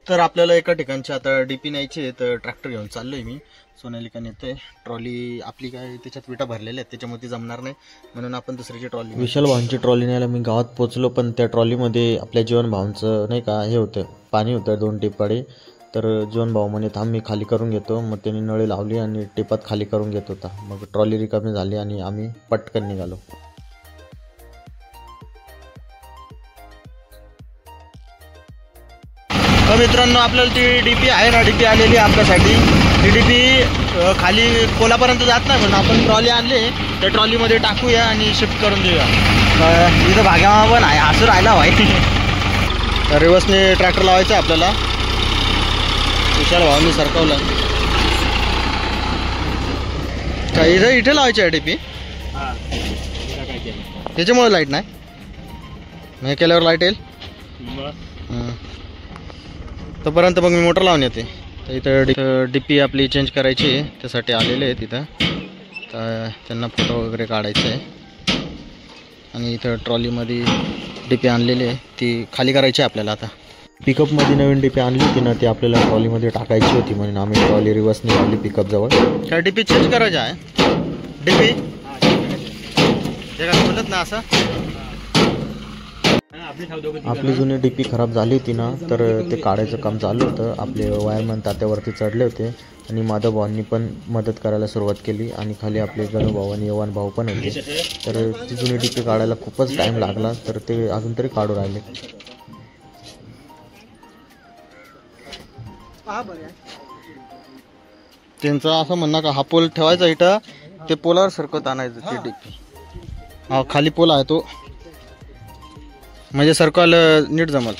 तर आपल्याला एका ठिकाणची आता डीपी न्यायची आहे, तर ट्रॅक्टर घेऊन चाललोय मी. सोनालिका नेते. ट्रॉली आपली काय त्याच्यात विटा भरलेल्या आहेत, त्याच्यामुळे ती जमणार नाही, म्हणून आपण दुसरीची ट्रॉली, विशाल भाऊंची ट्रॉली न्यायला मी गावात पोहोचलो. पण त्या ट्रॉलीमध्ये आपल्या जीवन भाऊंचं नाही का हे होतं, पाणी होतं 2 टिपाडे. तर जीवन भाऊ म्हणे थांब मी खाली करून घेतो. मग त्यांनी नळी लावली आणि टिपात खाली करून घेत होता. मग ट्रॉली रिकामी झाली आणि आम्ही पटकन निघालो. मित्रांनो, आपल्याला ती डीपी आहे ना, डीपी आलेली आहे आपल्यासाठी. ती डीपी खाली पोलापर्यंत जात नाही, म्हणून आपण ट्रॉली आणली, त्या ट्रॉलीमध्ये टाकूया आणि शिफ्ट करून देऊया. इथं भाग्यामा पण आहे, हसू राहिला भाई. रिवर्सने ट्रॅक्टर लावायचं आहे आपल्याला. विशाल भावांनी सरकवलं का? इथे लावायची आहे डीपी. त्याच्यामुळे लाईट नाही, मी केल्यावर लाईट येईल. तोपर्यंत मग मी मोटर लावून येते. तर इथं डीपी आपली चेंज करायची आहे, त्यासाठी आलेले आहे तिथं. तर त्यांना फोटो वगैरे काढायचे आहे. आणि इथं ट्रॉलीमध्ये डीपी आणलेली आहे, ती खाली करायची आहे आपल्याला. आता पिकअपमध्ये नवीन डीपी आणली होती ना, ती आपल्याला ट्रॉलीमध्ये टाकायची होती, म्हणून आम्ही ट्रॉली रिवर्सने लावली पिकअपजवळ. काय डीपी चेंज करायची आहे डीपी, हे काय बोलत ना असं. आपली जुनी डीपी खराब झाली होती ना, तर ते काढायचं काम चालू होतं. आपले वायरमन तात्यावरती चढले होते आणि माधव भावांनी पण मदत करायला सुरुवात केली. आणि खाली आपले गणू भाऊ आणि यवान भाऊ पण होते. तर ती जुनी डीपी काढायला खूपच टाईम लागला, तर ते अजून तरी काढू राहिले. त्यांचं असं म्हणणं का हा पोल ठेवायचा इथं, ते पोलावर सरकत आणायचं ती डीपी. हा खाली पोल आहे तो, म्हणजे सर्कल नीट जमल.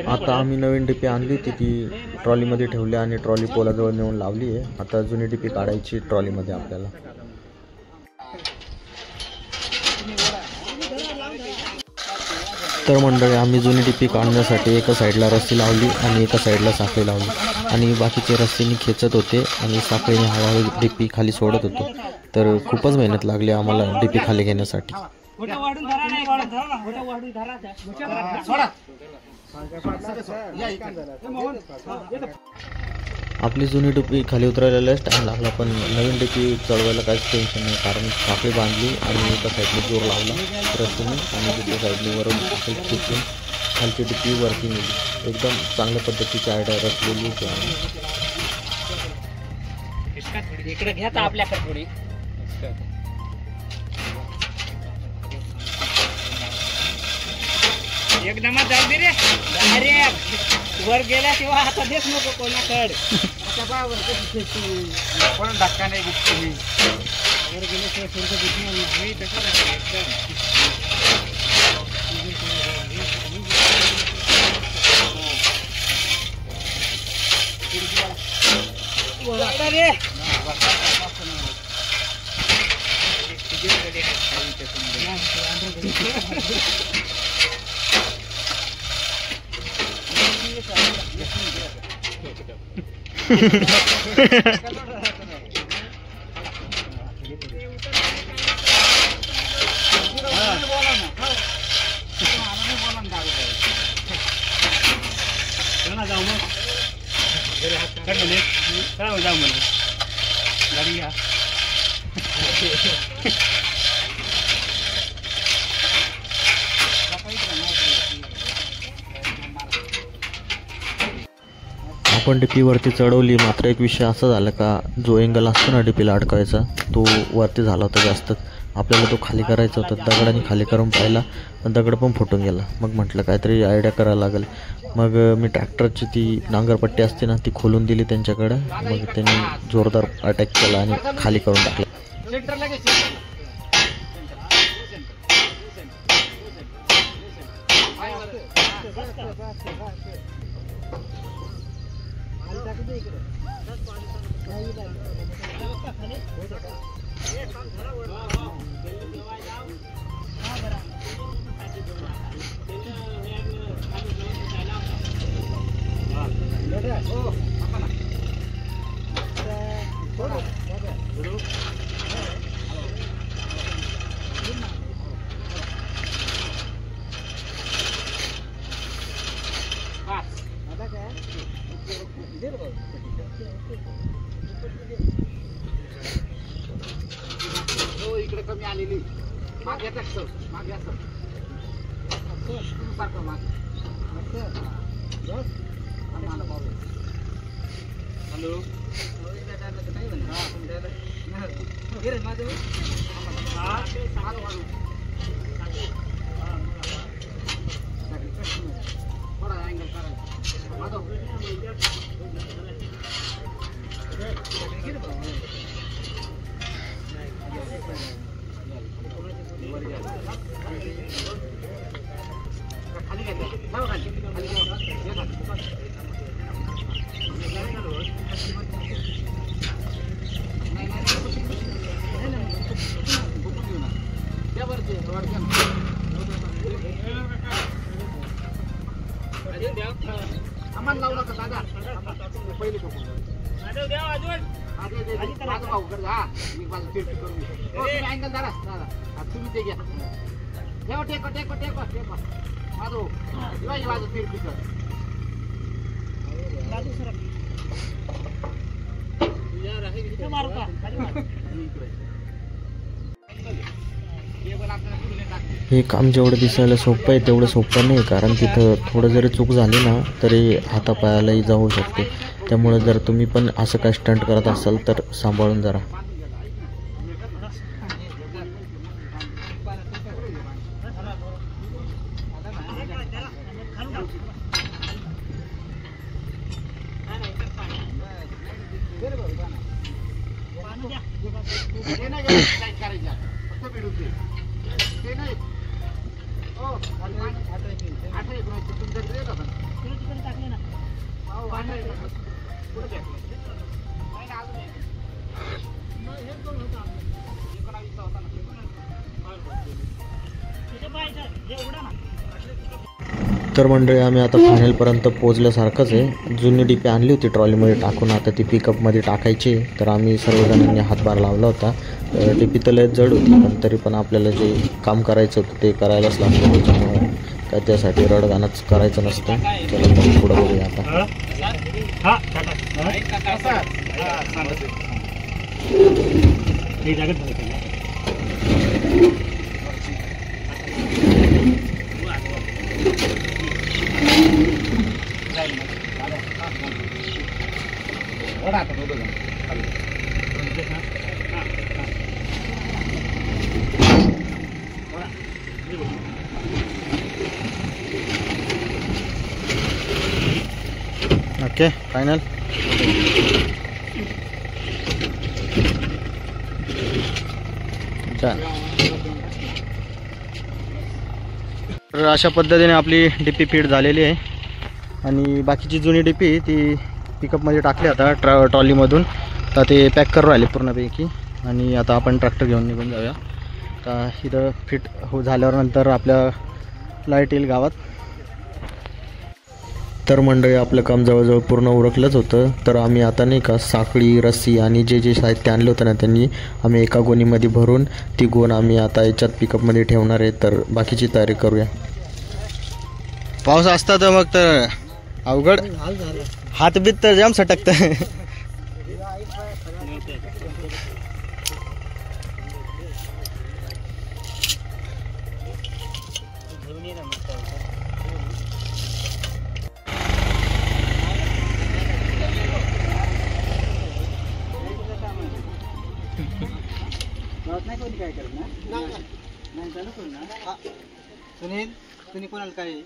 आता आम्ही नवीन डीपी आणली होती, ती ट्रॉलीमध्ये ठेवली आणि ट्रॉली पोलाजवळ नेऊन लावली आहे. आता जुनी डीपी काढायची ट्रॉलीमध्ये आपल्याला. तर मंडळी, आम्ही जुनी डीपी काढण्यासाठी एका साईडला रस्सी लावली आणि एका साईडला साखळी लावली आणि बाकीचे रस्सीने खेचत होते आणि साखळीने हळूहळू डीपी खाली सोडत होतो. तर खूपच मेहनत लागली आम्हाला डीपी खाली घेण्यासाठी. आपली जुनी डीपी खाली उतरायला लयच टाईम लागला, पण नवीन डीपी चढवायला काहीच टेन्शन नाही, कारण साखळी बांधली आणि एका साईडने जोर लावला रस्सीने आणि दुसऱ्या साईडने वरून खेचून खालची डीपी वरती नेली. एकदम चांगल्या पद्धतीची आयडिया रचलेली होती. इकडे घ्या आपल्याकडे थोडी. एकदम जाऊ दे रे, अरे वर गेला तेव्हा आता देख नको कोणाकडे. कोण धक्का नाही गुप्त मी वर गेले आपण डीपीवरती चढवली, मात्र एक विषय असा झाला का जो एंगल असतो ना डीपीला अडकायचा, तो वरती झाला होता जास्त. आपल्याला तो खाली करायचा होता. दगडाने खाली करून पाहिला पण दगड पण फुटून गेला. मग म्हटलं काहीतरी आयडिया करायला लागेल. मग मी ट्रॅक्टरची ती नांगरपट्टी असते ना ती खोलून दिली त्यांच्याकडं. मग त्यांनी जोरदार अटॅक केला आणि खाली करून टाकला. इकडे कमी आलेली मागे असं मागे असं सारखं मागे हॅलो थोडा अँगल करायला खाली आम्हाला लावू नका दादा पहिले अँगल दादा दादा तुम्ही ते घ्या ठेवा टेको टेको टेको टेको माधव वाजव फिरकी कर हे काम जेवढं दिसायला सोपं आहे तेवढं सोपं नाही. कारण तिथं थोडं जरी चूक झाली ना तरी हातापायालाही जाऊ शकते. त्यामुळे जर तुम्ही पण असं काय स्टंट करत असाल तर सांभाळून जरा. तर मंडळी आम्ही आता फायनलपर्यंत पोहोचल्यासारखंच आहे. जुनी डीपी आणली होती ट्रॉलीमध्ये टाकून, आता ती पिकअपमध्ये टाकायची. तर आम्ही सर्वजणांनी हातभार लावला होता. डीपी तर लय जड होती पण तरी पण आपल्याला जे काम करायचं होतं ते करायलाच लागलं. त्याच्यामुळे काय त्यासाठी रडगाणंच करायचं नसतं. चला मग पुढं बघूया आता. Okay final. तर अशा पद्धतीने आपली डीपी फीड झालेली आहे आणि बाकीची जुनी डीपी ती पिकअपमध्ये टाकली आता ट्रॉलीमधून. तर ते पॅक करून राहिले पूर्णपैकी आणि आता आपण ट्रॅक्टर घेऊन निघून जाऊया. तर इथं फिट झाल्यावर नंतर आपल्या लाईट येईल गावात. तर मंडळी आपलं काम जवळजवळ पूर्ण उरकलंच होतं. तर आम्ही आता नाही का साखळी रस्सी आणि जे जे साहित्य आणलं होतं ना त्यांनी आम्ही एका गोणीमध्ये भरून ती गोण आम्ही आता याच्यात पिकअपमध्ये ठेवणार आहे. तर बाकीची तयारी करूया. पाऊस असता तर मग तर अवघड हातबीत तर जाम सटकतं. नाही काय करणार नाही चालू करू ना सुनील तुम्ही कोणाला काय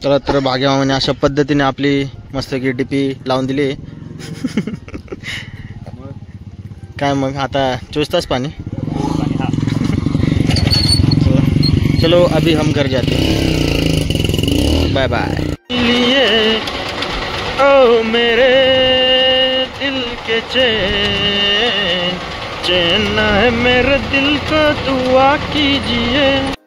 तर भाग्या मामाने अशा पद्धतीने आपली मस्त की डीपी लावून दिली. काय मग आता 24 तास पाणी. चलो अभी हम घर जाते हैं. Bye bye. ओ मेरे दिल के चैन चैन है मेरे दिल को दुआ कीजिए.